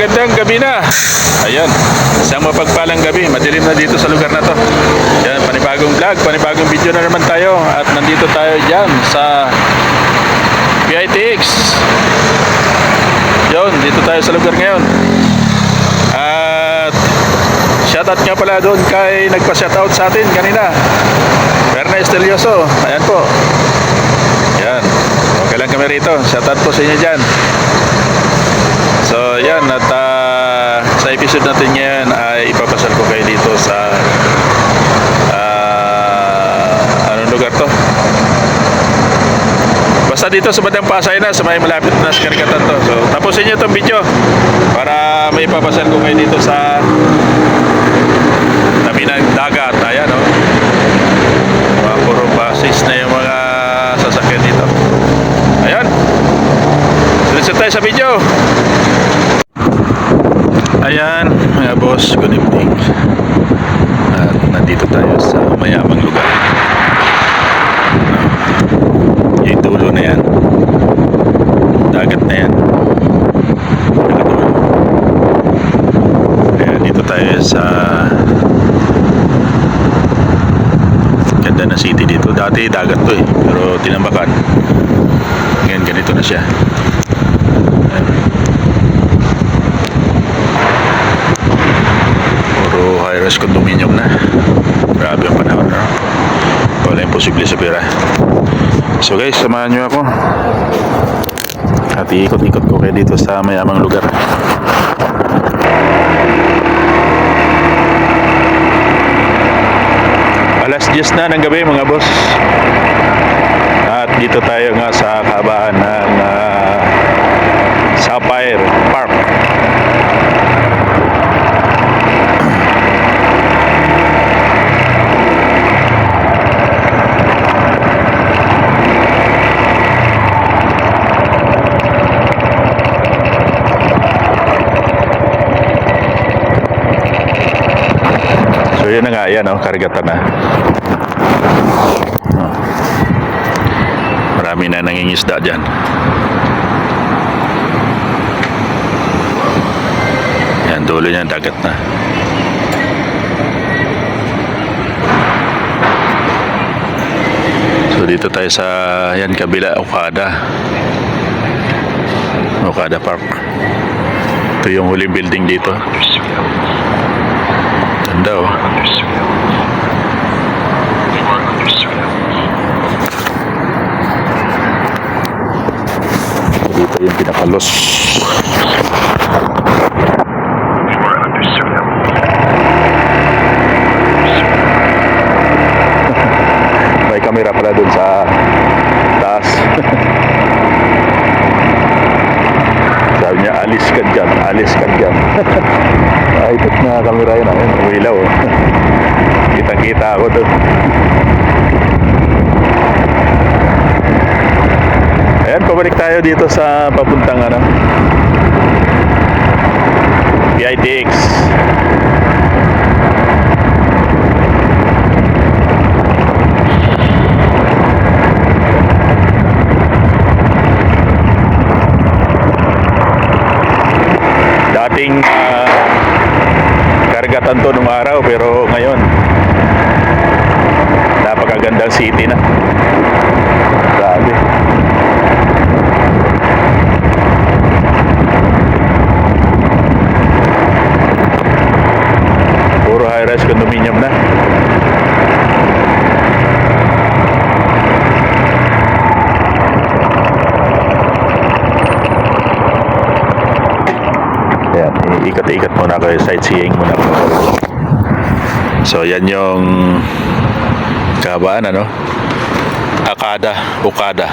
magandang gabi na. Ayan, isang mapagpalang gabi. Madilim na dito sa lugar na to. Yan, panibagong vlog, panibagong video na naman tayo. At nandito tayo dyan sa PITX. Yun, dito tayo sa lugar ngayon. At shoutout nga pala doon kay nagpa-shoutout sa atin kanina, Berna Estelioso. Ayan po. Yan, okay lang kami rito. Shoutout po sa inyo dyan. So yan, at sa episode natin ngayon ay ipapasal ko kayo dito sa anong lugar to? Basta dito sa Bandang Pasay na, sa may malapit na sa Karagatan to. So tapusin nyo itong video para may ipapasal ko kayo dito sa tabi ng dagat. Ayan o, mga puro basis na yung mga sasakyan dito. Ayan, sulit tayo sa video. Ayan mga boss, good evening. At nandito tayo sa mayamang lugar. Yung dulo na yan, dagat na yan, nakadulo. Ayan, dito tayo sa ganda na city dito. Dati dagat to eh, pero tinambakan. Ngayon ganito na siya. Ayan. High-rise condominium na. Grabe ang panahon, no? Wala imposible sa pera. So guys, samahan nyo ako at iikot-ikot ko kayo dito sa mayamang lugar. Alas 10 na ng gabi mga boss. At dito tayo nga sa kahabaan ng Sapphire Park. So yun na nga, yan o, karagatan na. Marami na nangingisda dyan. Yan, dulo niya, dagat na. So dito tayo sa, yan, kabila, Okada Park. Ito yung huling building dito. Ganda oh. Dito yung pinakalos. May kamera pala dun sa taas. Sabi niya, alis ka dyan, alis ka dyan. Ay, ito na kamera yun. Ayun, umilaw. Kitang-kita ako doon. Ayan, pabalik tayo dito sa papuntang PITX. Dating karagatan to nung araw, pero ngayon napakagandang city na. Grabe. Puro high-rise condominium na. Ayan, ikat-ikat muna kayo, sightseeing muna ako. So yan yung kahabaan, Okada.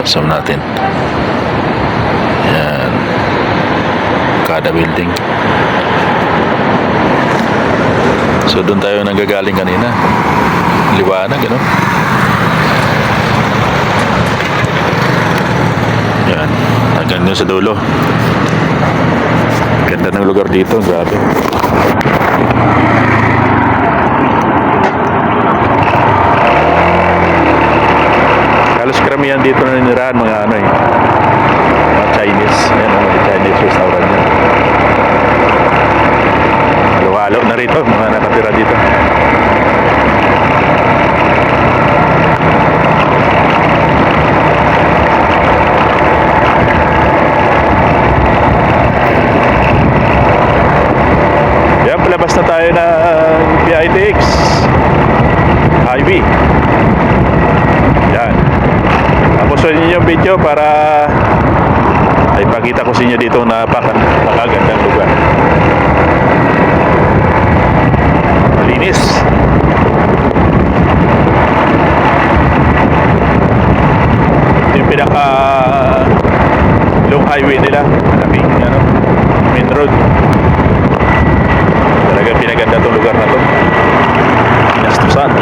Pasok natin. Yan, Okada building. So doon tayo nanggagaling kanina. Liwanag, Yan, hanggang nyo sa dulo. Ganda ng lugar dito, grabe. halos karamihan dito na ninirahan mga ano eh, mga Chinese. Ayan, mga Chinese restaurant yan. Halo-halo na rito, mga nakatira dito. Yan, palabas na tayo ng PITX Highway. Yan. Tapos yun yung video para ipakita ko sa inyo dito na napakagandang lugar. Malinis. Yung pinaka long highway nila, malaking ano, main road. Talaga pinaganda tong lugar na to. Inastusan.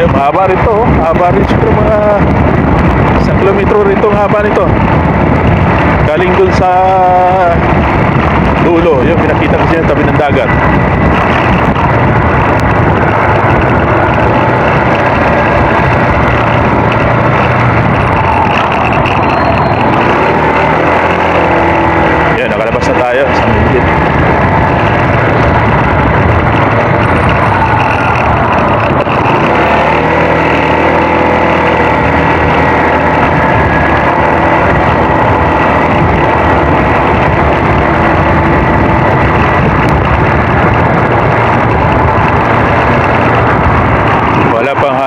Mahaba rito, mahaba rin siguro mga 1 kilometro rito ang haba nito. Galing dun sa dulo, yung pinakita ko siya tabi ng dagat. Yan, nakalabas na tayo sa Mindit.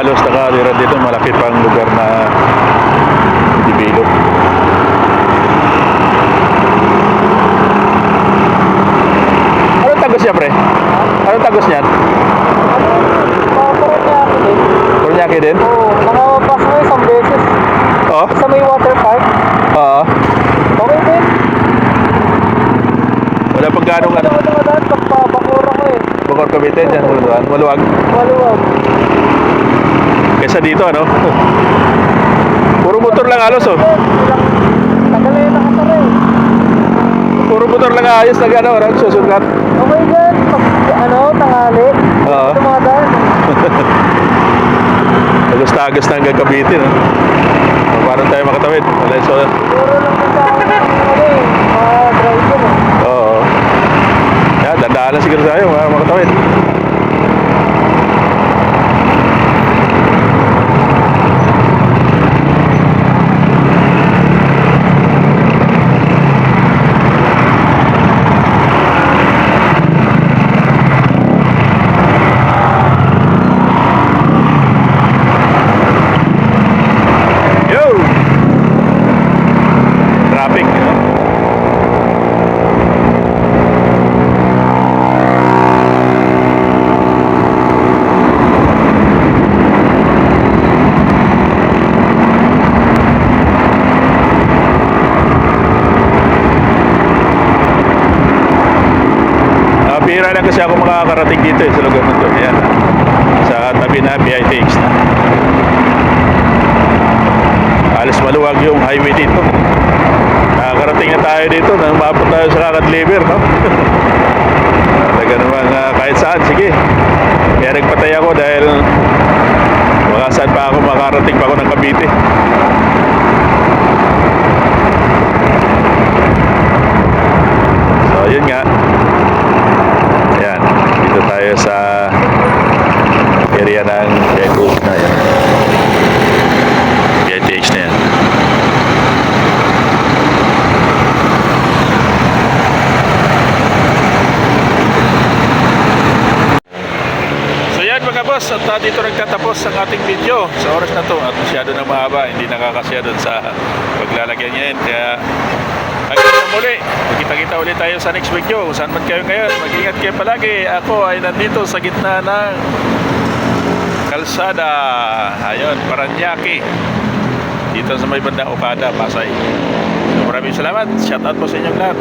Halos nakatira dito, malaki pang lugar na develop. Anong tagos niya, pre? Anong tagos niyan? Paranaque din? Oo, nakapasok mo isang beses. Oo? Sa may water park. Oo. Okay din. Wala pang ganong ano. Dumadaan, pagpabakura ko eh. Bukor Cavite, dyan maluwag. Maluwag. Maluwag. Kaysa dito, ano? Puro motor lang halos, oh. Tagal na yun nakasara eh. Puro motor lang ayos na gano'n, ano? Susugat. Okay din. Pag tanghali. Oo. Dumadaan. Agos-agos na hanggang Cavite, no? Paano tayo makatawid? Wala yung solar. Siguro lang din sa ano eh. Mga driver eh. Oo. Yan, dandaan lang siguro tayo, makatawid. Traffic, no? Bihira lang kasi ako makakarating dito sa lugar nito. Ayan, sa tabi na PITX na. Alis maluwag yung highway dito. Nakakarating na tayo dito nang maabot tayo sa Kakadliver, no? Talaga naman kahit saan, sige. Kaya nagpatay ako dahil baka saan pa ako makarating pa ako ng Cavite. So yun nga. Ayan, dito tayo sa area ng PITX na yan. PITX na yan. boss, at dito nagtatapos ang ating video sa oras na to at masyado na mahaba, hindi nakakasya doon sa paglalagyan niya yan, kaya Hanggang sa muli, magkita-kita ulit tayo sa next video. Kung saan man kayo ngayon, mag-ingat kayo palagi. Ako ay nandito sa gitna ng kalsada. Ayun, Paranaque. Dito sa may bandang Okada, Pasay. So, maraming salamat. Shout out po sa inyong lahat.